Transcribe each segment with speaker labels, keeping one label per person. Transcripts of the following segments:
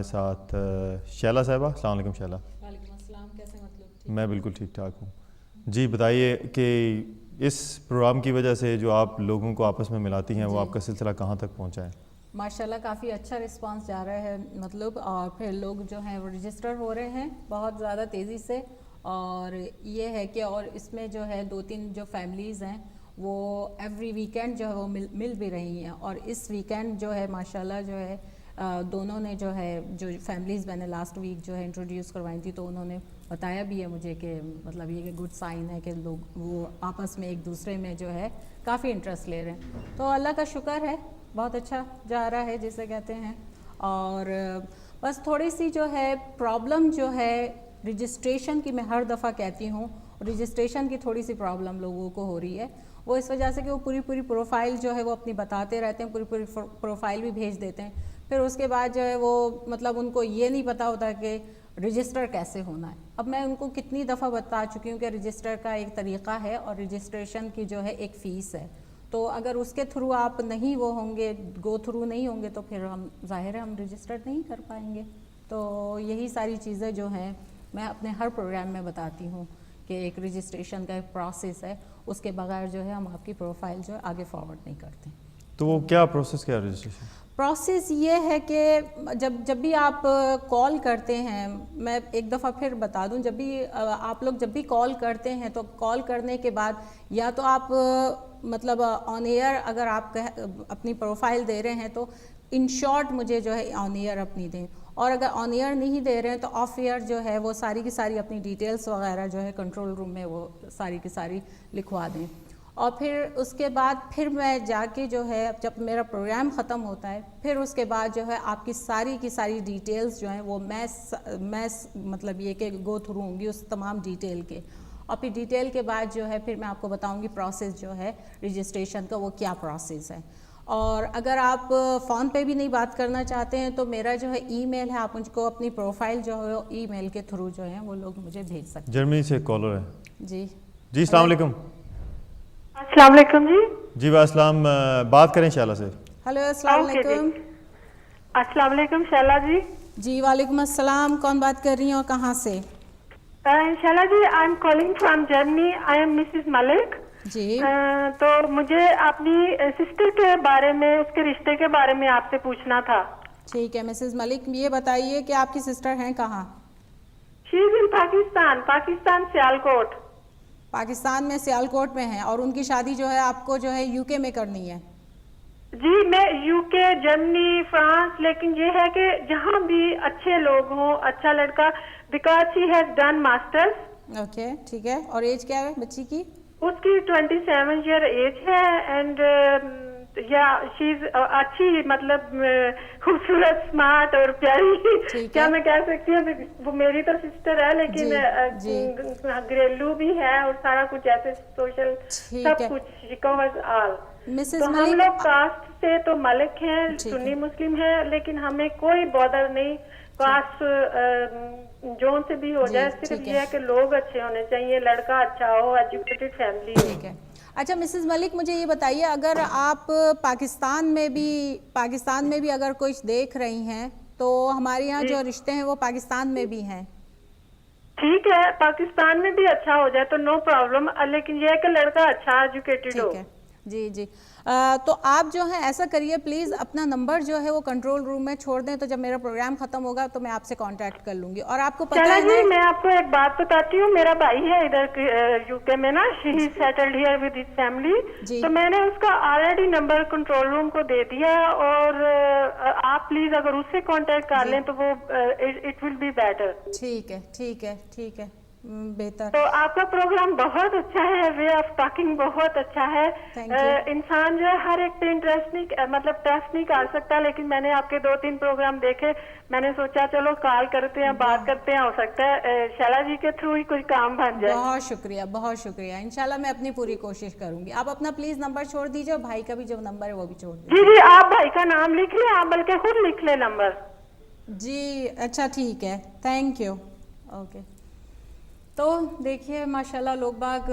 Speaker 1: ہمارے ساتھ شیلا صاحبہ. السلام علیکم شیلا.
Speaker 2: وعلیکم السلام. کیسے مطلب؟
Speaker 1: میں بالکل ٹھیک ٹھاک ہوں. جی بتائیے کہ اس پروگرام کی وجہ سے جو آپ لوگوں کو آپس میں ملاتی ہیں وہ آپ کا سلسلہ کہاں تک پہنچا ہے؟
Speaker 2: ماشاءاللہ کافی اچھا رسپانس جا رہا ہے مطلب, اور پھر لوگ جو ہیں وہ رجسٹر ہو رہے ہیں بہت زیادہ تیزی سے. اور یہ ہے کہ اور اس میں جو ہے 2-3 جو فیملیز ہیں وہ ایوری ویکینڈ جو ہے وہ مل بھی رہی ہیں. اور اس ویکینڈ جو ہے ماشاءاللہ جو ہے دونوں نے جو ہے جو فیملیز میں نے لاسٹ ویک جو ہے انٹروڈیوس کروائی تھی تو انہوں نے بتایا بھی ہے مجھے کہ مطلب یہ کہ گڈ سائن ہے کہ لوگ وہ آپس میں ایک دوسرے میں جو ہے کافی انٹرسٹ لے رہے ہیں. تو اللہ کا شکر ہے بہت اچھا جا رہا ہے جسے کہتے ہیں. اور بس تھوڑی سی جو ہے پرابلم جو ہے رجسٹریشن کی, میں ہر دفعہ کہتی ہوں رجسٹریشن کی تھوڑی سی پرابلم لوگوں کو ہو رہی ہے. وہ اس وجہ سے کہ وہ پوری پروفائل جو ہے وہ اپنی بتاتے رہتے ہیں, پوری پروفائل بھی بھیج دیتے ہیں, پھر اس کے بعد جو ہے وہ مطلب ان کو یہ نہیں پتہ ہوتا کہ رجسٹر کیسے ہونا ہے. اب میں ان کو کتنی دفعہ بتا چکی ہوں کہ رجسٹر کا ایک طریقہ ہے اور رجسٹریشن کی جو ہے ایک فیس ہے. تو اگر اس کے تھرو آپ نہیں وہ ہوں گے, گو تھرو نہیں ہوں گے تو پھر ہم ظاہر ہے ہم رجسٹر نہیں کر پائیں گے. تو یہی ساری چیزیں جو ہیں میں اپنے ہر پروگرام میں بتاتی ہوں کہ ایک رجسٹریشن کا ایک پروسیس ہے, اس کے بغیر جو ہے ہم آپ کی پروفائل جو ہے آگے فارورڈ نہیں کرتے.
Speaker 1: تو وہ کیا پروسیس کیا ہے رجسٹریشن؟
Speaker 2: پروسیس یہ ہے کہ جب بھی آپ کال کرتے ہیں, میں ایک دفعہ پھر بتا دوں, جب بھی آپ لوگ جب بھی کال کرتے ہیں تو کال کرنے کے بعد یا تو آپ مطلب آن ایئر اگر آپ اپنی پروفائل دے رہے ہیں تو ان شارٹ مجھے جو ہے آن ایئر اپنی دیں, اور اگر آن ایئر نہیں دے رہے ہیں تو آف ایئر جو ہے وہ ساری کی ساری اپنی ڈیٹیلز وغیرہ جو ہے کنٹرول روم میں وہ ساری کی ساری لکھوا دیں. اور پھر اس کے بعد پھر میں جا کے جو ہے جب میرا پروگرام ختم ہوتا ہے پھر اس کے بعد جو ہے آپ کی ساری ڈیٹیلز جو ہیں وہ میں مطلب یہ کہ گو تھرو ہوں گی اس تمام ڈیٹیل کے, اور پھر ڈیٹیل کے بعد جو ہے پھر میں آپ کو بتاؤں گی پروسیس جو ہے رجسٹریشن کا وہ کیا پروسیس ہے. اور اگر آپ فون پہ بھی نہیں بات کرنا چاہتے ہیں تو میرا جو ہے ای میل ہے, آپ مجھ کو اپنی پروفائل جو ہے ای میل کے تھرو جو ہے وہ لوگ مجھے بھیج سکتے ہیں.
Speaker 1: جرمنی سے کالر ہے.
Speaker 2: جی
Speaker 1: السلام علیکم.
Speaker 3: السلام علیکم.
Speaker 1: جی السلام, بات کریں شیلا سے.
Speaker 2: ہلو السلام علیکم.
Speaker 3: السلام علیکم شیلا جی.
Speaker 2: جی وعلیکم السلام, کون بات کر رہی ہیں اور کہاں سے؟
Speaker 3: Sheela ji I am calling from Germany, I am Mrs Malik.
Speaker 2: جی
Speaker 3: تو مجھے اپنی سسٹر کے بارے میں, اس کے رشتے کے بارے میں آپ سے پوچھنا تھا.
Speaker 2: ٹھیک ہے مسز ملک, یہ بتائیے کہ آپ کی سسٹر ہیں کہاں؟
Speaker 3: شی از ان پاکستان سیالکوٹ.
Speaker 2: پاکستان میں سیالکوٹ میں ہیں, اور ان کی شادی جو ہے آپ کو جو ہے یو کے میں کرنی ہے؟
Speaker 3: جی میں یو کے, جرمنی, فرانس, لیکن یہ ہے کہ جہاں بھی اچھے لوگ ہوں, اچھا لڑکا, because she has done masters.
Speaker 2: Okay ٹھیک ہے, اور ایج کیا ہے بچی کی؟
Speaker 3: اس کی 27 ایئر ایج ہے, اینڈ یا شی از اچھی, مطلب خوبصورت, اسمارٹ اور پیاری. کیا میں کہہ سکتی ہوں, وہ میری تو سسٹر ہے لیکن گھریلو بھی ہے اور سارا کچھ ایسے سوشل سب کچھ, شی کورز آل. تو ہم لوگ کاسٹ سے تو ملک ہیں, سنی مسلم ہیں, لیکن ہمیں کوئی بادر نہیں کاسٹ جون سے بھی ہو جائے, صرف یہ ہے کہ لوگ اچھے ہونے چاہیے, لڑکا اچھا ہو, ایجوکیٹڈ فیملی ہو.
Speaker 2: ٹھیک ہے. اچھا مسز ملک مجھے یہ بتائیے, اگر آپ پاکستان میں بھی اگر کچھ دیکھ رہی ہیں تو ہمارے یہاں جو رشتے ہیں وہ پاکستان میں بھی ہیں.
Speaker 3: ٹھیک ہے, پاکستان میں بھی اچھا ہو جائے تو نو پرابلم, لیکن یہ ہے کہ لڑکا اچھا ایجوکیٹڈ ہو.
Speaker 2: ٹھیک ہے. جی جی, تو آپ جو ہیں ایسا کریے پلیز اپنا نمبر جو ہے وہ کنٹرول روم میں چھوڑ دیں, تو جب میرا پروگرام ختم ہوگا تو میں آپ سے کانٹیکٹ کر لوں گی. اور آپ کو پتہ ہے
Speaker 3: جی, میں آپ کو ایک بات بتاتی ہوں, میرا بھائی ہے ادھر یو کے میں نا, she is settled here with his family, تو میں نے اس کا آلریڈی نمبر کنٹرول روم کو دے دیا, اور آپ پلیز اگر اس سے کانٹیکٹ کر لیں تو وہ اٹ ول بی بیٹر.
Speaker 2: ٹھیک ہے ٹھیک ہے ٹھیک ہے, بہتر.
Speaker 3: تو آپ کا پروگرام بہت اچھا ہے, وے آف ٹاکنگ بہت اچھا ہے. انسان جو ہے ہر ایک پہ انٹرسٹ نہیں, مطلب ٹیسٹ نہیں کر سکتا, لیکن میں نے آپ کے 2-3 پروگرام دیکھے, میں نے سوچا چلو کال کرتے ہیں, بات کرتے ہیں, ہو سکتا ہے شیلا جی کے تھرو ہی کوئی کام بن جائے.
Speaker 2: بہت شکریہ بہت شکریہ, انشاءاللہ میں اپنی پوری کوشش کروں گی. آپ اپنا پلیز نمبر چھوڑ دیجیے, اور بھائی کا بھی جو نمبر ہے وہ بھی چھوڑ دیجیے.
Speaker 3: جی آپ بھائی کا نام لکھ لیں, آپ بلکہ خود لکھ لیں نمبر.
Speaker 2: جی اچھا ٹھیک ہے, تھینک یو. اوکے. تو دیکھیے ماشاءاللہ لوگ باغ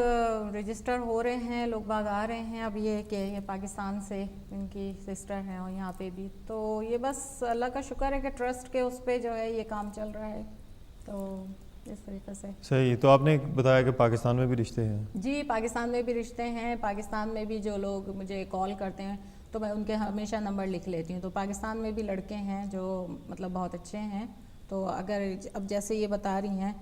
Speaker 2: رجسٹر ہو رہے ہیں, لوگ باغ آ رہے ہیں. اب یہ کہ یہ پاکستان سے ان کی سسٹر ہیں اور یہاں پہ بھی, تو یہ بس اللہ کا شکر ہے کہ ٹرسٹ کے اس پہ جو ہے یہ کام چل رہا ہے. تو اس طریقے سے
Speaker 1: صحیح. تو آپ نے بتایا کہ پاکستان میں بھی رشتے ہیں.
Speaker 2: جی پاکستان میں بھی رشتے ہیں. پاکستان میں بھی جو لوگ مجھے کال کرتے ہیں تو میں ان کے ہمیشہ نمبر لکھ لیتی ہوں. تو پاکستان میں بھی لڑکے ہیں جو مطلب بہت اچھے ہیں. تو اگر اب جیسے یہ بتا رہی ہیں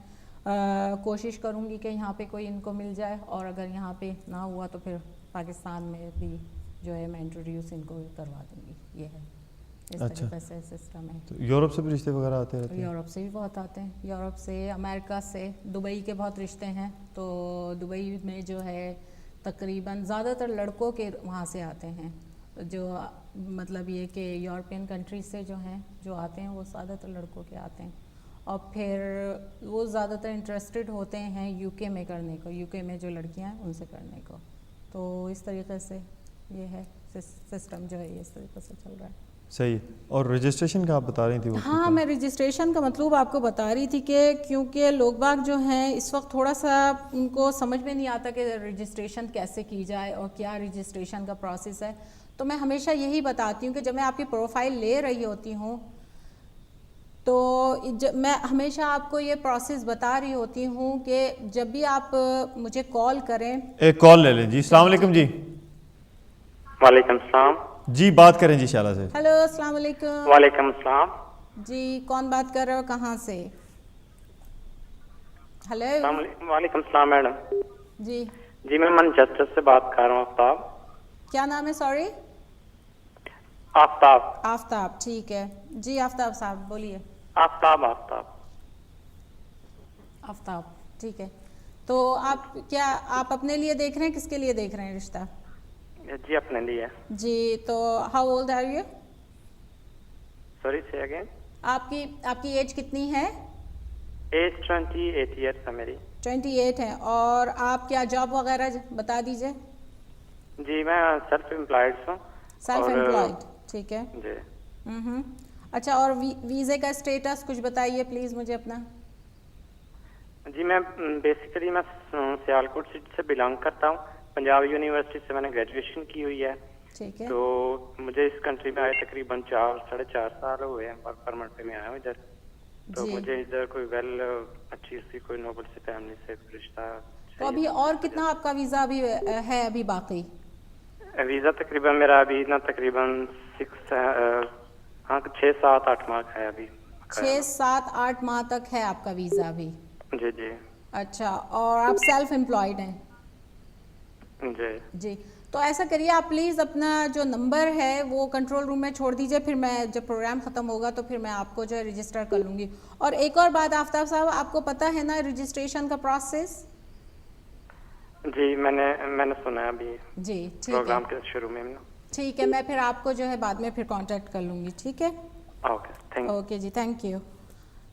Speaker 2: کوشش کروں گی کہ یہاں پہ کوئی ان کو مل جائے, اور اگر یہاں پہ نہ ہوا تو پھر پاکستان میں بھی جو ہے میں انٹروڈیوس ان کو کروا دوں گی. یہ ہے اس طریقے سے سسٹم ہے.
Speaker 1: تو یورپ سے بھی رشتے وغیرہ آتے رہتے ہیں؟
Speaker 2: یورپ سے بھی بہت آتے ہیں, یورپ سے, امریکہ سے, دبئی کے بہت رشتے ہیں. تو دبئی میں جو ہے تقریباً زیادہ تر لڑکوں کے وہاں سے آتے ہیں, جو مطلب یہ کہ یورپین کنٹریز سے جو ہیں جو آتے ہیں وہ زیادہ تر لڑکوں کے آتے ہیں. اور پھر وہ زیادہ تر انٹرسٹڈ ہوتے ہیں یو کے میں کرنے کو, یو کے میں جو لڑکیاں ہیں ان سے کرنے کو. تو اس طریقے سے یہ ہے سسٹم جو ہے اس طریقے سے چل رہا ہے.
Speaker 1: صحیح. اور رجسٹریشن کا آپ بتا رہی تھی وہ؟
Speaker 2: ہاں میں رجسٹریشن کا مطلب آپ کو بتا رہی تھی کہ کیونکہ لوگ باغ جو ہیں اس وقت تھوڑا سا ان کو سمجھ میں نہیں آتا کہ رجسٹریشن کیسے کی جائے اور کیا رجسٹریشن کا پروسیس ہے. تو میں ہمیشہ یہی بتاتی ہوں کہ جب میں آپ کی پروفائل لے رہی ہوتی ہوں تو میں ہمیشہ آپ کو یہ پروسیس بتا رہی ہوتی ہوں کہ جب بھی آپ مجھے کال کریں.
Speaker 1: ایک کال لے لیں. جی السلام علیکم. جی
Speaker 4: وعلیکم السلام.
Speaker 1: جی بات کریں جی شالہ سے.
Speaker 2: ہیلو السلام علیکم.
Speaker 4: وعلیکم السلام.
Speaker 2: جی کون بات کر رہے ہو, کہاں سے؟ ہیلو.
Speaker 4: وعلیکم السلام میڈم.
Speaker 2: جی
Speaker 4: جی میں مانچسٹر سے بات کر رہا ہوں. آفتاب.
Speaker 2: کیا نام ہے؟ سوری.
Speaker 4: آفتاب.
Speaker 2: آفتاب. ٹھیک ہے جی آفتاب صاحب بولیے.
Speaker 4: آفتاب. آفتاب.
Speaker 2: آفتاب ٹھیک ہے. تو آپ کیا آپ اپنے لیے دیکھ رہے ہیں, کس کے لیے دیکھ رہے ہیں رشتہ؟
Speaker 4: جی اپنے لیے.
Speaker 2: جی تو how old are you?
Speaker 4: Sorry say again.
Speaker 2: آپ کی ایج کتنی ہے؟
Speaker 4: ایج 28 ایئرس ہے میری.
Speaker 2: 28 ہے. اور آپ کیا جاب وغیرہ بتا دیجئے.
Speaker 4: جی میں سیلف امپلائڈ ہوں.
Speaker 2: Self employed. ٹھیک ہے.
Speaker 4: جی.
Speaker 2: اچھا اور ویزے کا اسٹیٹس کچھ بتائیے پلیز مجھے اپنا.
Speaker 4: جی میں بیسیکلی میں سیالکوٹ سٹی سے بلانگ کرتا ہوں. پنجاب یونیورسٹی سے میں نے گریجویشن کی ہوئی ہے.
Speaker 2: ٹھیک ہے.
Speaker 4: تو مجھے اس کنٹری میں آئے تقریباً 4-4.5 سال ہوئے ہیں. ورک پرمٹ پہ میں آیا ہوں ادھر. تو مجھے ادھر کوئی ویل اچھی سی کوئی نوبل سی فیملی سے رشتہ.
Speaker 2: تو ابھی اور کتنا آپ کا ویزا ابھی ہے ابھی باقی؟
Speaker 4: ویزا تقریباً میرا ابھی نا تقریباً 6-7-8 ماہ ہے ابھی.
Speaker 2: 6-7-8 ماہ تک ہے آپ کا ویزا ابھی؟
Speaker 4: جی جی.
Speaker 2: اچھا اور آپ سیلف امپلائڈ ہیں؟
Speaker 4: جی
Speaker 2: جی. تو ایسا کریے آپ پلیز اپنا جو نمبر ہے وہ کنٹرول روم میں چھوڑ دیجئے, پھر میں جب پروگرام ختم ہوگا تو پھر میں آپ کو جو ہے رجسٹر کر لوں گی. اور ایک اور بات آفتاب صاحب, آپ کو پتہ ہے نا رجسٹریشن کا پروسیس؟
Speaker 4: جی میں نے سنا ہے ابھی
Speaker 2: جی ٹھیک ہے
Speaker 4: پروگرام کے شروع میں.
Speaker 2: ٹھیک ہے, میں پھر آپ کو جو ہے بعد میں پھر کانٹیکٹ کر لوں گی. ٹھیک ہے. اوکے جی تھینک یو.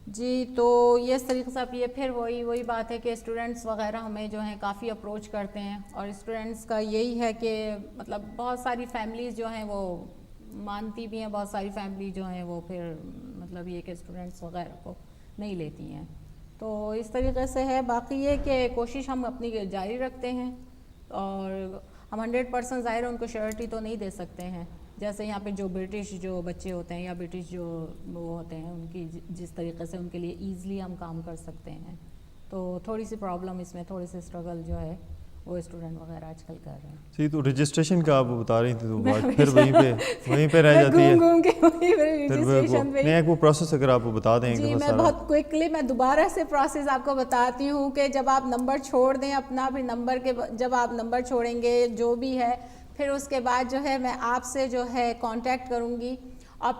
Speaker 2: جی تو یہ اس طریقے سے اب یہ پھر وہی بات ہے کہ اسٹوڈنٹس وغیرہ ہمیں جو ہیں کافی اپروچ کرتے ہیں, اور اسٹوڈنٹس کا یہی ہے کہ مطلب بہت ساری فیملیز جو ہیں وہ مانتی بھی ہیں, بہت ساری فیملی جو ہیں وہ پھر مطلب یہ کہ اسٹوڈنٹس وغیرہ کو نہیں لیتی ہیں. تو اس طریقے سے ہے. باقی یہ کہ کوشش ہم اپنی جاری رکھتے ہیں, اور ہم 100% ظاہر ان کو شیورٹی تو نہیں دے سکتے ہیں. جیسے یہاں پہ جو برٹش جو بچے ہوتے ہیں یا برٹش جو وہ ہوتے ہیں ان کی جس طریقے سے ان کے لیے ایزلی ہم کام کر سکتے ہیں, تو تھوڑی سی پرابلم اس میں, تھوڑی سی اسٹرگل جو ہے وہ اسٹوڈنٹ وغیرہ آج کل کر رہے ہیں.
Speaker 1: جی تو رجسٹریشن کا آپ بتا رہی تھی تو بات پھر وہیں پہ رہ جاتی ہے. نہیں وہ پروسیس اگر آپ بتا دیں.
Speaker 2: جی میں بہت کوئکلی میں دوبارہ سے پروسیس آپ کو بتاتی ہوں کہ جب آپ نمبر چھوڑ دیں اپنا, پھر نمبر کے جب آپ نمبر چھوڑیں گے جو بھی ہے, پھر اس کے بعد جو ہے میں آپ سے جو ہے کانٹیکٹ کروں گی. اور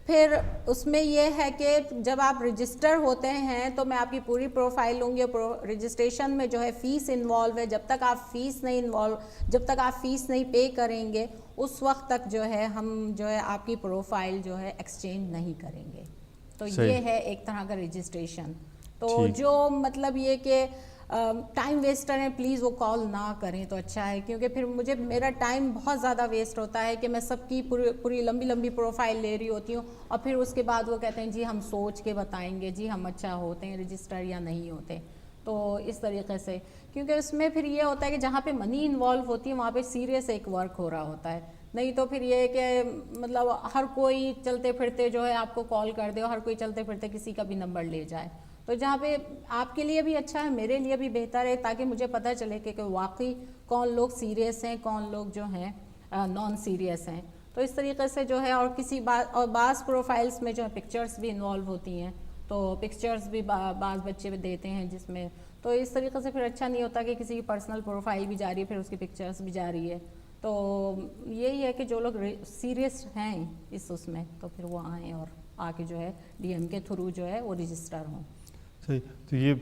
Speaker 2: پھر اس میں یہ ہے کہ جب آپ رجسٹر ہوتے ہیں تو میں آپ کی پوری پروفائل لوں گی. رجسٹریشن میں جو ہے فیس انوالو ہے, جب تک آپ فیس نہیں پے کریں گے اس وقت تک جو ہے ہم جو ہے آپ کی پروفائل جو ہے ایکسچینج نہیں کریں گے. تو یہ ہے ایک طرح کا رجسٹریشن. تو جو مطلب یہ کہ ٹائم ویسٹر ہیں پلیز وہ کال نہ کریں تو اچھا ہے, کیونکہ پھر میرا ٹائم بہت زیادہ ویسٹ ہوتا ہے کہ میں سب کی پوری لمبی پروفائل لے رہی ہوتی ہوں, اور پھر اس کے بعد وہ کہتے ہیں جی ہم سوچ کے بتائیں گے, جی ہم اچھا ہوتے ہیں رجسٹر یا نہیں ہوتے. تو اس طریقے سے کیونکہ اس میں پھر یہ ہوتا ہے کہ جہاں پہ منی انوالو ہوتی ہے وہاں پہ سیریس ایک ورک ہو رہا ہوتا ہے. نہیں تو پھر یہ ہے کہ مطلب ہر کوئی چلتے پھرتے جو ہے آپ کو کال کر دے اور ہر کوئی چلتے پھرتے کسی کا بھی نمبر لے جائے. تو جہاں پہ آپ کے لیے بھی اچھا ہے, میرے لیے بھی بہتر ہے, تاکہ مجھے پتہ چلے کہ واقعی کون لوگ سیریس ہیں, کون لوگ جو ہیں نان سیریس ہیں. تو اس طریقے سے جو ہے, اور کسی اور بعض پروفائلز میں جو ہے پکچرز بھی انوالو ہوتی ہیں, تو پکچرز بھی بعض بچے دیتے ہیں جس میں, تو اس طریقے سے پھر اچھا نہیں ہوتا کہ کسی کی پرسنل پروفائل بھی جا رہی ہے پھر اس کی پکچرز بھی جا رہی ہے. تو یہی ہے کہ جو لوگ سیریس ہیں اس میں تو پھر وہ آئیں اور آ کے جو ہے ڈی ایم کے تھرو جو ہے وہ رجسٹر ہوں.
Speaker 1: صحیح. تو یہ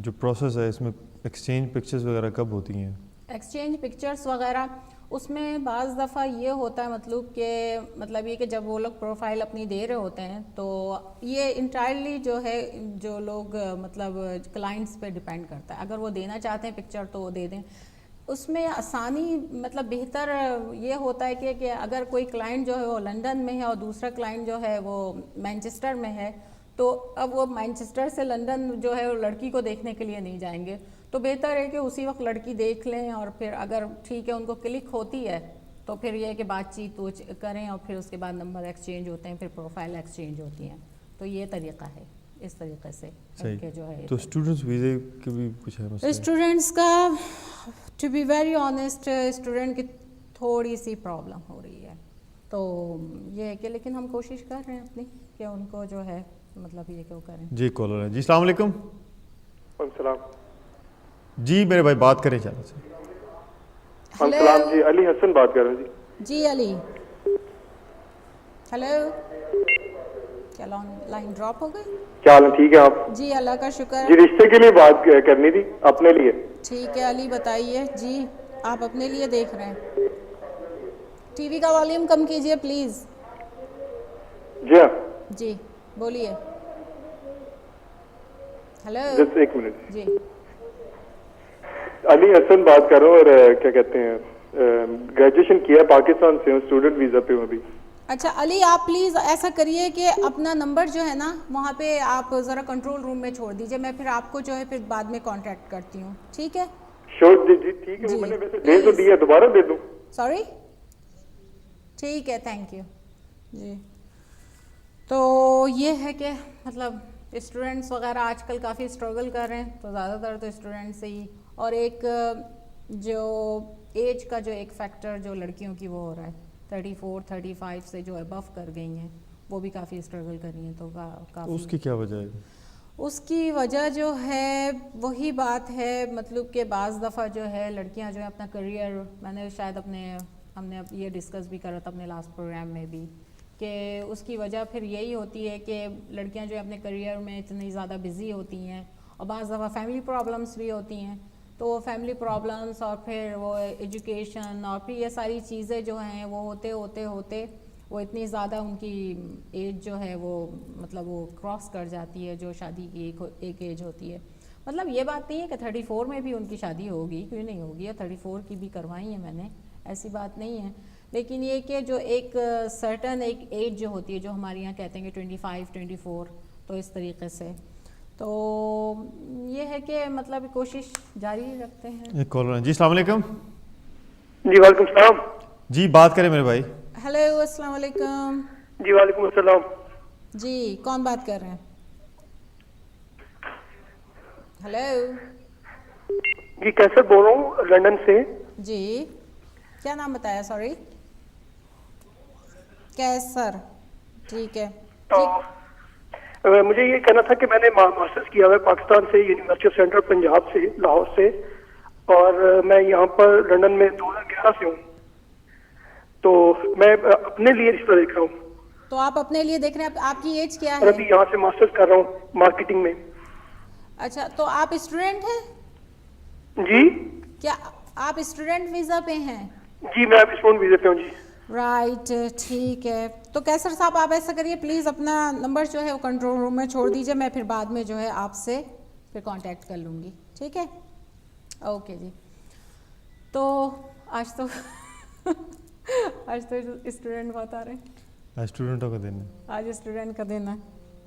Speaker 1: جو پروسیس ہے اس میں ایکسچینج پکچرز وغیرہ کب ہوتی ہیں؟
Speaker 2: ایکسچینج پکچرز وغیرہ اس میں بعض دفعہ یہ ہوتا ہے مطلب یہ کہ جب وہ لوگ پروفائل اپنی دے رہے ہوتے ہیں تو یہ انٹائرلی جو ہے جو لوگ مطلب کلائنٹس پہ ڈیپینڈ کرتا ہے. اگر وہ دینا چاہتے ہیں پکچر تو وہ دے دیں. اس میں آسانی مطلب بہتر یہ ہوتا ہے کہ اگر کوئی کلائنٹ جو ہے وہ لندن میں ہے اور دوسرا کلائنٹ جو ہے وہ مینچسٹر میں ہے, تو اب وہ مینچسٹر سے لندن جو ہے وہ لڑکی کو دیکھنے کے لیے نہیں جائیں گے, تو بہتر ہے کہ اسی وقت لڑکی دیکھ لیں اور پھر اگر ٹھیک ہے ان کو کلک ہوتی ہے تو پھر یہ ہے کہ بات چیت کریں اور پھر اس کے بعد نمبر ایکسچینج ہوتے ہیں, پھر پروفائل ایکسچینج ہوتی ہیں. تو یہ طریقہ ہے اس طریقے سے کہ جو ہے.
Speaker 1: تو اسٹوڈنٹس ویزے کے بھی کچھ ہے مسئلہ؟
Speaker 2: اسٹوڈنٹس کا to be very honest student کی تھوڑی سی پرابلم ہو رہی ہے. تو یہ ہے کہ لیکن ہم کوشش کر رہے ہیں اپنی کہ ان کو جو ہے مطلب یہ کہ وہ کریں.
Speaker 1: جی کالر ہے. جی السلام علیکم.
Speaker 5: السلام.
Speaker 1: جی میرے بھائی بات کریں چینل سے.
Speaker 5: السلام. جی علی حسن بات کر رہا ہوں.
Speaker 2: جی علی. ہیلو. کیا لائن ڈراپ ہو گئی؟
Speaker 5: کیا حال ہے؟ ٹھیک ہے آپ؟
Speaker 2: جی اللہ کا شکر.
Speaker 5: جی رشتے کے لیے بات کرنی تھی اپنے لیے.
Speaker 2: ٹھیک ہے علی بتائیے. جی آپ اپنے لیے دیکھ رہے ہیں, ٹی وی کا والیوم کم کیجئے پلیز.
Speaker 5: جی ہاں.
Speaker 2: جی بولیے. ہیلو.
Speaker 5: جس ایک منٹ.
Speaker 2: جی
Speaker 5: علی حسن بات کر رہا ہوں, اور کیا کہتے ہیں گریجویشن کیا پاکستان سے ہوں, اسٹوڈنٹ ویزا پہ ہوں ابھی.
Speaker 2: اچھا علی آپ پلیز ایسا کریے کہ اپنا نمبر جو ہے نا وہاں پہ آپ ذرا کنٹرول روم میں چھوڑ دیجئے, میں پھر آپ کو جو ہے پھر بعد میں کانٹیکٹ کرتی ہوں. ٹھیک ہے؟
Speaker 5: شور. جی ٹھیک ہے. میں نے ویسے دے تو دیا, دوبارہ دے دوں؟
Speaker 2: سوری. ٹھیک ہے تھینک یو. جی تو یہ ہے کہ مطلب اسٹوڈنٹس وغیرہ آج کل کافی اسٹرگل کر رہے ہیں, تو زیادہ تر تو اسٹوڈنٹس ہی, اور ایک جو ایج کا جو ایک فیکٹر جو لڑکیوں کی وہ ہو رہا ہے 34-35 سے جو ابو کر گئی ہیں وہ بھی کافی اسٹرگل کر رہی ہیں. تو کافی
Speaker 1: اس کی کیا وجہ ہے؟
Speaker 2: اس کی وجہ جو ہے وہی بات ہے مطلب کہ بعض دفعہ جو ہے لڑکیاں جو ہے اپنا کریئر, میں نے شاید ہم نے یہ ڈسکس بھی کرا تھا اپنے لاسٹ پروگرام میں بھی, کہ اس کی وجہ پھر یہی ہوتی ہے کہ لڑکیاں جو اپنے کریئر میں اتنی زیادہ بزی ہوتی ہیں, اور بعض دفعہ فیملی پرابلمس بھی ہوتی ہیں. تو وہ فیملی پرابلمس اور پھر وہ ایجوکیشن اور پھر یہ ساری چیزیں جو ہیں وہ ہوتے وہ اتنی زیادہ ان کی ایج جو ہے وہ مطلب وہ کراس کر جاتی ہے جو شادی کی ایک ایج ہوتی ہے. مطلب یہ بات نہیں ہے کہ 34 میں بھی ان کی شادی ہوگی, کیوں نہیں ہوگی, 34 کی بھی کروائی ہے میں نے, ایسی بات نہیں ہے. لیکن یہ کہ جو ایک سرٹن ایک ایج جو ہوتی ہے جو ہمارے یہاں کہتے ہیں کہ 25-24, تو اس طریقے سے تو یہ ہے کہ مطلب کوشش جاری رکھتے ہیں.
Speaker 1: ایک کالر ہے. جی السلام علیکم.
Speaker 5: جی وعلیکم السلام.
Speaker 1: جی بات کریں میرے بھائی.
Speaker 2: ہیلو السلام علیکم.
Speaker 5: جی وعلیکم السلام.
Speaker 2: جی کون بات کر رہے ہیں؟ ہیلو.
Speaker 5: جی کیسر بول رہا ہوں لندن سے.
Speaker 2: جی کیا نام بتایا؟ سوری. کیسر. ٹھیک ہے.
Speaker 5: مجھے یہ کہنا تھا کہ میں نے ماسٹرز کیا ہوا ہے پاکستان سے, یونیورسٹی آف سینٹرل پنجاب سے, لاہور سے, اور میں یہاں پر لندن میں 2011 سے ہوں. تو میں اپنے لیے رشتہ دیکھ رہا ہوں.
Speaker 2: تو آپ اپنے لیے دیکھ رہے ہیں, آپ کی ایج کیا
Speaker 5: اور
Speaker 2: ہے؟
Speaker 5: ابھی یہاں سے ماسٹرز کر رہا ہوں مارکیٹنگ میں.
Speaker 2: اچھا تو آپ اسٹوڈنٹ ہیں؟
Speaker 5: جی.
Speaker 2: کیا آپ اسٹوڈنٹ ویزا پہ ہیں؟
Speaker 5: جی میں ابھی اسٹوڈنٹ ویزا پہ ہوں. جی
Speaker 2: رائٹ ٹھیک ہے. تو کیسر صاحب آپ ایسا کریے پلیز اپنا نمبر جو ہے وہ کنٹرول روم میں چھوڑ دیجئے, میں پھر بعد میں جو ہے آپ سے پھر کانٹیکٹ کر لوں گی. ٹھیک ہے اوکے جی. تو آج تو اسٹوڈنٹ بہت آ رہے ہیں.
Speaker 1: اسٹوڈنٹوں کا دن ہے
Speaker 2: آج اسٹوڈنٹ کا دن ہے.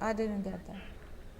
Speaker 2: I didn't get that.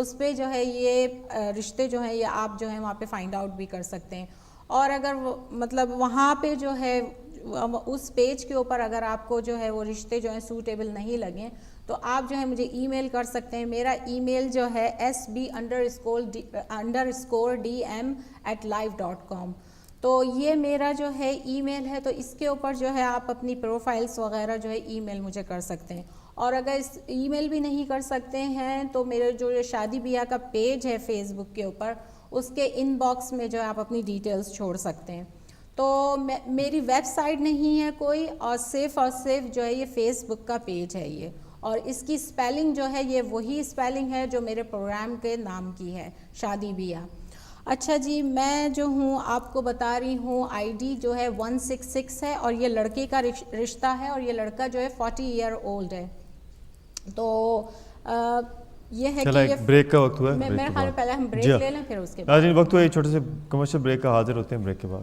Speaker 2: اس پہ جو ہے یہ رشتے جو ہیں یہ آپ جو ہیں وہاں پہ فائنڈ آؤٹ بھی کر سکتے ہیں. اور اگر مطلب وہاں پہ جو ہے اس پیج کے اوپر اگر آپ کو جو ہے وہ رشتے جو ہیں سوٹیبل نہیں لگیں تو آپ جو ہے مجھے ای میل کر سکتے ہیں. میرا ای میل جو ہے sb_dm@live.com. تو یہ میرا جو ہے ای میل ہے, تو اس کے اوپر جو ہے آپ اپنی پروفائلز وغیرہ جو ہے ای میل مجھے کر سکتے ہیں. اور اگر اس ای میل بھی نہیں کر سکتے ہیں تو میرے جو شادی بیاہ کا پیج ہے فیس بک کے اوپر, اس کے ان باکس میں جو ہے آپ اپنی ڈیٹیلز چھوڑ سکتے ہیں. تو میری ویب سائٹ نہیں ہے کوئی, اور صرف جو ہے یہ فیس بک کا پیج ہے یہ, اور اس کی سپیلنگ جو ہے یہ وہی سپیلنگ ہے جو میرے پروگرام کے نام کی ہے, شادی بیاہ. اچھا جی, میں جو ہوں آپ کو بتا رہی ہوں آئی ڈی جو ہے 166 ہے, اور یہ لڑکے کا رشتہ ہے, اور یہ لڑکا جو ہے 40 ایئر اولڈ ہے. تو یہ ہے کہ
Speaker 1: ایک بریک کا وقت ہوا ہے,
Speaker 2: میرے خیال میں پہلے ہم بریک لے لیں پھر اس کے بعد.
Speaker 1: ناظرین وقت ہوا ایک چھوٹے سے کمرشل بریک کا, حاضر ہوتے ہیں بریک کے بعد.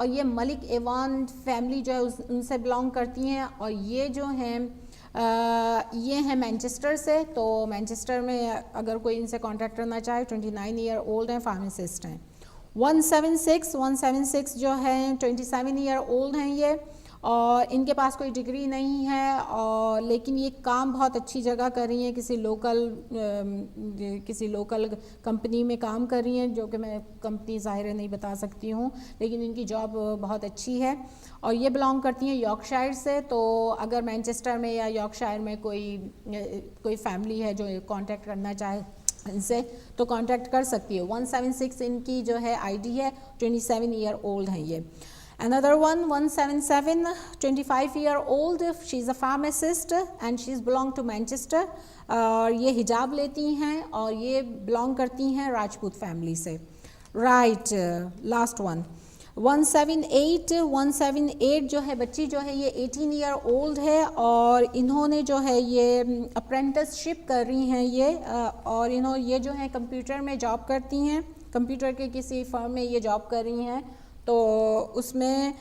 Speaker 2: اور یہ ملک ایوان فیملی جو ہے ان سے بلانگ کرتی ہیں، اور یہ جو ہیں یہ ہیں مینچسٹر سے. تو مینچسٹر میں اگر کوئی ان سے کانٹیکٹ کرنا چاہے 29 ایئر اولڈ ہیں، فارماسسٹ ہیں. 176 جو ہیں 27 ایئر اولڈ ہیں یہ، اور ان کے پاس کوئی ڈگری نہیں ہے، اور لیکن یہ کام بہت اچھی جگہ کر رہی ہیں، کسی لوکل کمپنی میں کام کر رہی ہیں، جو کہ میں کمپنی ظاہر نہیں بتا سکتی ہوں، لیکن ان کی جاب بہت اچھی ہے. اور یہ بلانگ کرتی ہیں یارکشائر سے. تو اگر مینچسٹر میں یا یارکشائر میں کوئی فیملی ہے جو کانٹیکٹ کرنا چاہے ان سے تو کانٹیکٹ کر سکتی ہے. 176 ان کی جو ہے آئی ڈی ہے. 27 ایئر اولڈ ہیں یہ. Another one, 177, 25 year old, she's a pharmacist and she's belong to Manchester. اور یہ حجاب لیتی ہیں اور یہ بلانگ کرتی ہیں راجپوت فیملی سے. رائٹ، لاسٹ ون 178 جو ہے بچی جو ہے یہ 18 ایئر اولڈ ہے، اور انہوں نے جو ہے یہ اپرینٹس شپ کر رہی ہیں یہ، اور یہ جو ہے کمپیوٹر میں جاب کرتی ہیں، کمپیوٹر کے کسی فرم میں یہ جاب کر رہی ہیں. تو اس میں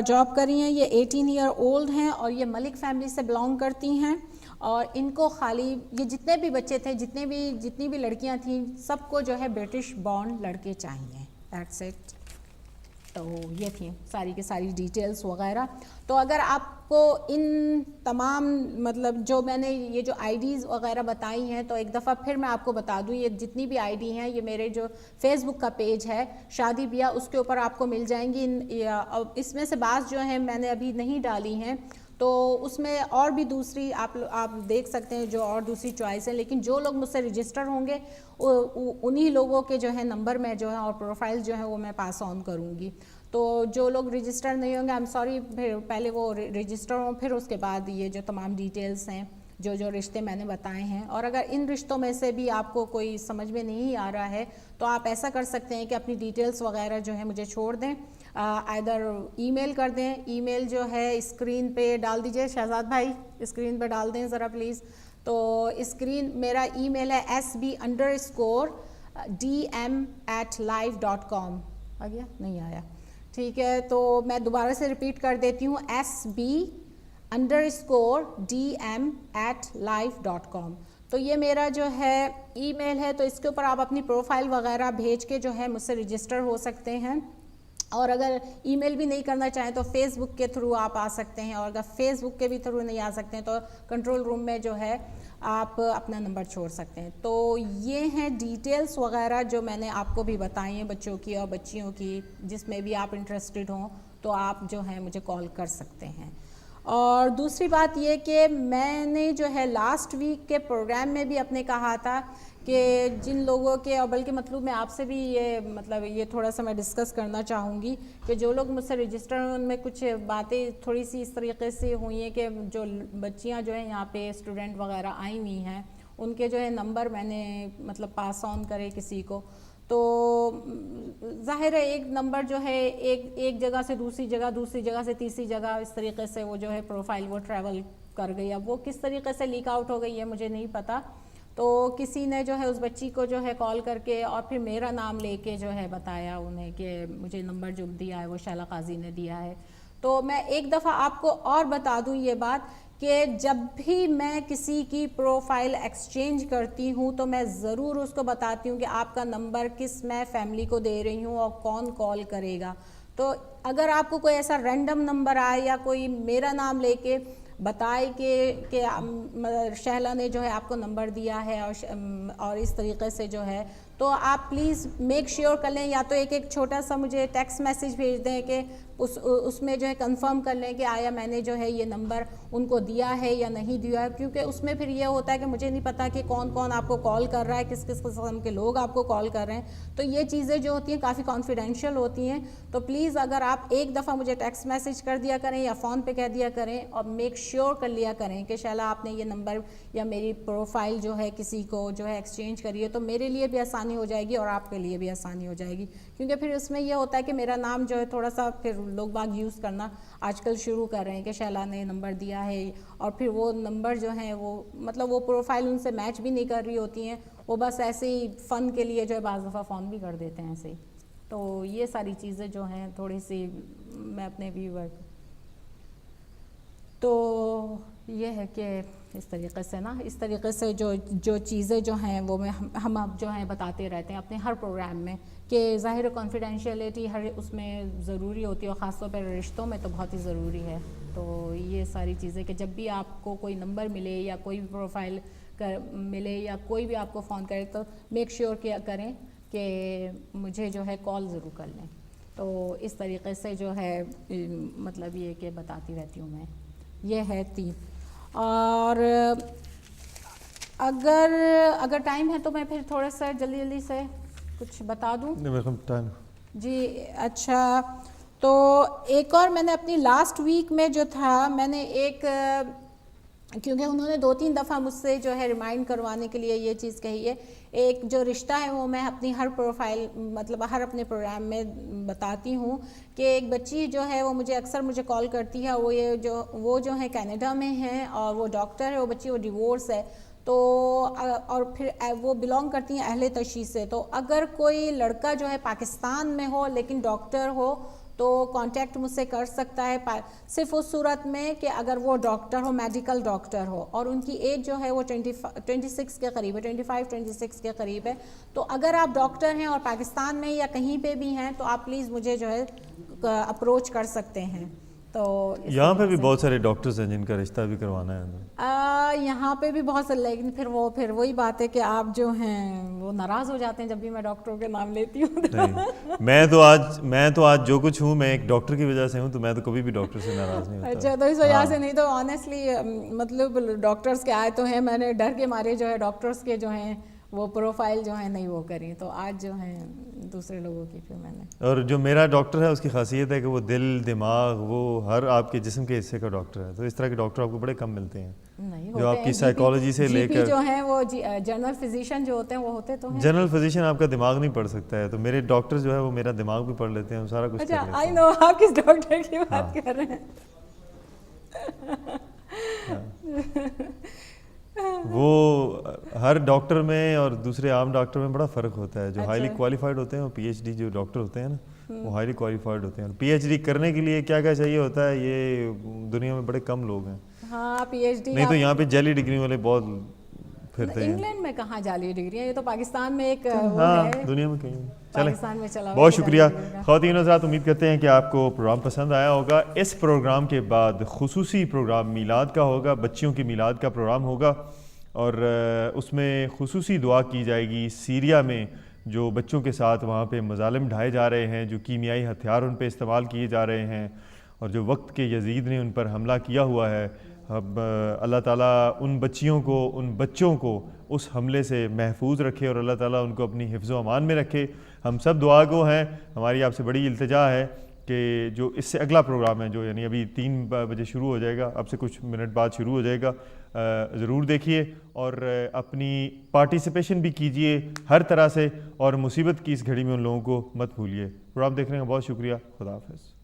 Speaker 2: جاب کر رہی ہیں. یہ 18 ایئر اولڈ ہیں اور یہ ملک فیملی سے بلانگ کرتی ہیں. اور ان کو خالی یہ جتنے بھی بچے تھے، جتنی بھی لڑکیاں تھیں، سب کو جو ہے برٹش بورن لڑکے چاہیے. That's it. تو یہ تھیں ساری کی ساری ڈیٹیلز وغیرہ. تو اگر آپ کو ان تمام مطلب جو میں نے یہ جو آئی ڈیز وغیرہ بتائی ہیں، تو ایک دفعہ پھر میں آپ کو بتا دوں، یہ جتنی بھی آئی ڈی ہیں یہ میرے جو فیس بک کا پیج ہے شادی بیاہ، اس کے اوپر آپ کو مل جائیں گی. اس میں سے بعض جو ہیں میں نے ابھی نہیں ڈالی ہیں، تو اس میں اور بھی دوسری آپ دیکھ سکتے ہیں جو اور دوسری چوائس ہے. لیکن جو لوگ مجھ سے رجسٹر ہوں گے انہی لوگوں کے جو ہے نمبر میں جو ہے اور پروفائل جو ہے وہ میں پاس آن کروں گی. تو جو لوگ رجسٹر نہیں ہوں گے، آئی ایم سوری، پھر پہلے وہ رجسٹر ہوں، پھر اس کے بعد یہ جو تمام ڈیٹیلز ہیں جو رشتے میں نے بتائے ہیں. اور اگر ان رشتوں میں سے بھی آپ کو کوئی سمجھ میں نہیں آ رہا ہے تو آپ ایسا کر سکتے ہیں کہ اپنی ڈیٹیلز وغیرہ جو ہے مجھے چھوڑ دیں، ایدر ای میل کر دیں. ای میل جو ہے اسکرین پہ ڈال دیجئے. شہزاد بھائی اسکرین پہ ڈال دیں ذرا پلیز. تو اسکرین میرا ای میل ہے sb_dm@live.com. آ گیا؟ نہیں آیا. ٹھیک ہے، تو میں دوبارہ سے ریپیٹ کر دیتی ہوں، sb_dm@live.com. تو یہ میرا جو ہے ای میل ہے. تو اس کے اوپر آپ اپنی پروفائل وغیرہ بھیج کے جو ہے مجھ سے رجسٹر ہو سکتے ہیں. اور اگر ای میل بھی نہیں کرنا چاہیں تو فیس بک کے تھرو آپ آ سکتے ہیں. اور اگر فیس بک کے بھی تھرو نہیں آ سکتے ہیں تو کنٹرول روم میں جو ہے آپ اپنا نمبر چھوڑ سکتے ہیں. تو یہ ہیں ڈیٹیلز وغیرہ جو میں نے آپ کو بھی بتائی ہیں بچوں کی اور بچیوں کی. جس میں بھی آپ انٹرسٹڈ ہوں تو آپ جو ہیں مجھے کال کر سکتے ہیں. اور دوسری بات یہ کہ میں نے جو ہے لاسٹ ویک کے پروگرام میں بھی اپنے کہا تھا کہ جن لوگوں کے، اور بلکہ مطلب میں آپ سے بھی یہ تھوڑا سا میں ڈسکس کرنا چاہوں گی کہ جو لوگ مجھ سے رجسٹر ہیں ان میں کچھ باتیں تھوڑی سی اس طریقے سے ہوئی ہیں کہ جو بچیاں جو ہیں یہاں پہ اسٹوڈنٹ وغیرہ آئی ہوئی ہیں ان کے جو ہے نمبر میں نے مطلب پاس آن کرے کسی کو. تو ظاہر ہے ایک نمبر جو ہے ایک جگہ سے دوسری جگہ سے تیسری جگہ اس طریقے سے وہ جو ہے پروفائل وہ ٹریول کر گئی. اب وہ کس طریقے سے لیک آؤٹ ہو گئی ہے مجھے نہیں پتہ. تو کسی نے جو ہے اس بچی کو جو ہے کال کر کے اور پھر میرا نام لے کے جو ہے بتایا انہیں کہ مجھے نمبر جو دیا ہے وہ شیلا قاضی نے دیا ہے. تو میں ایک دفعہ آپ کو اور بتا دوں یہ بات کہ جب بھی میں کسی کی پروفائل ایکسچینج کرتی ہوں تو میں ضرور اس کو بتاتی ہوں کہ آپ کا نمبر کس میں فیملی کو دے رہی ہوں اور کون کال کرے گا. تو اگر آپ کو کوئی ایسا رینڈم نمبر آئے یا کوئی میرا نام لے کے بتائے کہ شہلا نے جو ہے آپ کو نمبر دیا ہے اور اس طریقے سے جو ہے، تو آپ پلیز میک شیور کر لیں، یا تو ایک چھوٹا سا مجھے ٹیکسٹ میسیج بھیج دیں کہ اس میں جو ہے کنفرم کر لیں کہ آیا میں نے جو ہے یہ نمبر ان کو دیا ہے یا نہیں دیا ہے. کیونکہ اس میں پھر یہ ہوتا ہے کہ مجھے نہیں پتا کہ کون کون آپ کو کال کر رہا ہے، کس قسم کے لوگ آپ کو کال کر رہے ہیں. تو یہ چیزیں جو ہوتی ہیں کافی کانفیڈینشیل ہوتی ہیں. تو پلیز اگر آپ ایک دفعہ مجھے ٹیکسٹ میسیج کر دیا کریں یا فون پہ کہہ دیا کریں اور میک شیور کر لیا کریں کہ شیلا آپ نے یہ نمبر یا میری پروفائل جو ہے کسی کو جو ہے ایکسچینج کری ہے، تو میرے لیے بھی آسانی ہو جائے گی اور آپ کے لیے بھی آسانی ہو جائے گی. کیونکہ پھر اس میں یہ ہوتا ہے کہ میرا نام جو ہے تھوڑا سا پھر لوگ باگ یوز کرنا آج کل شروع کر رہے ہیں کہ شیلا نے نمبر دیا ہے، اور پھر وہ نمبر جو ہیں وہ مطلب وہ پروفائل ان سے میچ بھی نہیں کر رہی ہوتی ہیں، وہ بس ایسے ہی فن کے لیے جو ہے بعض دفعہ فون بھی کر دیتے ہیں ایسے ہی. تو یہ ساری چیزیں جو ہیں تھوڑی سی میں اپنے ویور تو یہ ہے کہ اس طریقے سے جو چیزیں جو ہیں وہ ہم اب جو ہیں بتاتے رہتے ہیں اپنے ہر پروگرام میں کہ ظاہر کانفیڈینشیلٹی ہر اس میں ضروری ہوتی ہے اور خاص طور پر رشتوں میں تو بہت ہی ضروری ہے. تو یہ ساری چیزیں کہ جب بھی آپ کو کوئی نمبر ملے یا کوئی بھی پروفائل ملے یا کوئی بھی آپ کو فون کرے تو میک شیور کیا کریں کہ مجھے جو ہے کال ضرور کر لیں. تو اس طریقے سے جو ہے مطلب یہ کہ بتاتی رہتی ہوں میں. یہ ہے 3. اور اگر ٹائم ہے تو میں پھر تھوڑا سا جلدی سے کچھ بتا دوں. جی اچھا. تو ایک اور میں نے اپنی لاسٹ ویک میں جو تھا میں نے ایک کیونکہ انہوں نے 2-3 دفعہ مجھ سے جو ہے ریمائنڈ کروانے کے لیے یہ چیز کہی ہے. ایک جو رشتہ ہے وہ میں اپنی ہر پروفائل مطلب ہر اپنے پروگرام میں بتاتی ہوں کہ ایک بچی جو ہے وہ مجھے کال کرتی ہے. وہ جو ہے کینیڈا میں ہے اور وہ ڈاکٹر ہے. وہ بچی وہ ڈیورس ہے تو اور پھر وہ بلانگ کرتی ہیں اہل تشیع سے. تو اگر کوئی لڑکا جو ہے پاکستان میں ہو لیکن ڈاکٹر ہو تو کانٹیکٹ مجھ سے کر سکتا ہے صرف اس صورت میں کہ اگر وہ ڈاکٹر ہو میڈیکل ڈاکٹر ہو اور ان کی ایج جو ہے وہ 26 کے قریب ہے 25-26 کے قریب ہے. تو اگر آپ ڈاکٹر ہیں اور پاکستان میں یا کہیں پہ بھی ہیں تو آپ پلیز مجھے جو ہے اپروچ کر سکتے ہیں. تو
Speaker 1: یہاں پہ بھی بہت سارے ڈاکٹرز ہیں جن کا رشتہ بھی کروانا ہے.
Speaker 2: یہاں پہ بھی بہت سارے لیکن پھر وہی بات ہے کہ آپ جو ہیں وہ ناراض ہو جاتے ہیں جب بھی میں ڈاکٹروں کے نام لیتی ہوں.
Speaker 1: میں تو آج جو کچھ ہوں میں ایک ڈاکٹر کی وجہ سے ہوں تو میں تو کبھی بھی ڈاکٹر سے ناراض نہیں ہوتا.
Speaker 2: اچھا. تو اس وجہ سے نہیں تو آنیسٹلی مطلب ڈاکٹرز کے آئے تو ہیں میں نے ڈر کے مارے جو ہے ڈاکٹرز کے جو ہیں وہ پروفائل جو ہے نہیں وہ کری. تو آج جو ہیں دوسرے لوگوں کی پھر میں نے
Speaker 1: اور جو میرا ڈاکٹر ہے اس کی خاصیت ہے کہ وہ دل دماغ وہ ہر آپ کے جسم کے حصے کا ڈاکٹر ہے. تو اس طرح کے ڈاکٹر آپ کو بڑے کم ملتے ہیں جو آپ کی سائیکالوجی سے لے کر
Speaker 2: جو ہیں وہ جنرل فزیشین جو ہوتے ہیں وہ ہوتے تو ہیں.
Speaker 1: جنرل فزیشین آپ کا دماغ نہیں پڑھ سکتا ہے. تو میرے ڈاکٹر جو ہے وہ میرا دماغ بھی پڑھ لیتے ہیں سارا کچھ.
Speaker 2: اچھا آئی نو آپ کس ڈاکٹر کی بات کر رہے ہیں.
Speaker 1: وہ ہر ڈاکٹر میں اور دوسرے عام ڈاکٹر میں بڑا فرق ہوتا ہے. جو ہائیلی کوالیفائڈ ہوتے ہیں وہ پی ایچ ڈی جو ڈاکٹر ہوتے ہیں نا وہ ہائیلی کوالیفائڈ ہوتے ہیں. اور پی ایچ ڈی کرنے کے لیے کیا چاہیے ہوتا ہے یہ دنیا میں بڑے کم لوگ ہیں.
Speaker 2: ہاں پی ایچ ڈی
Speaker 1: نہیں تو یہاں پہ جعلی ڈگری والے بہت پھرتے ہیں.
Speaker 2: انگلینڈ میں کہاں جعلی ڈگری ہے. یہ تو پاکستان میں ایک
Speaker 1: ہاں دنیا میں کہیں. چلیں
Speaker 2: چلا
Speaker 1: بہت شکریہ خواتین حضرات. امید کرتے ہیں کہ آپ کو پروگرام پسند آیا ہوگا. اس پروگرام کے بعد خصوصی پروگرام میلاد کا ہوگا. بچیوں کی میلاد کا پروگرام ہوگا اور اس میں خصوصی دعا کی جائے گی. سیریا میں جو بچوں کے ساتھ وہاں پہ مظالم ڈھائے جا رہے ہیں جو کیمیائی ہتھیار ان پہ استعمال کیے جا رہے ہیں اور جو وقت کے یزید نے ان پر حملہ کیا ہوا ہے. اب اللہ تعالیٰ ان بچیوں کو ان بچوں کو اس حملے سے محفوظ رکھے اور اللہ تعالیٰ ان کو اپنی حفظ و امان میں رکھے. ہم سب دعا گو ہیں. ہماری آپ سے بڑی التجا ہے کہ جو اس سے اگلا پروگرام ہے جو یعنی ابھی 3 بجے شروع ہو جائے گا اب سے کچھ منٹ بعد شروع ہو جائے گا ضرور دیکھیے اور اپنی پارٹیسپیشن بھی کیجئے ہر طرح سے اور مصیبت کی اس گھڑی میں ان لوگوں کو مت بھولیے. پروگرام دیکھنے کا بہت شکریہ. خدا حافظ.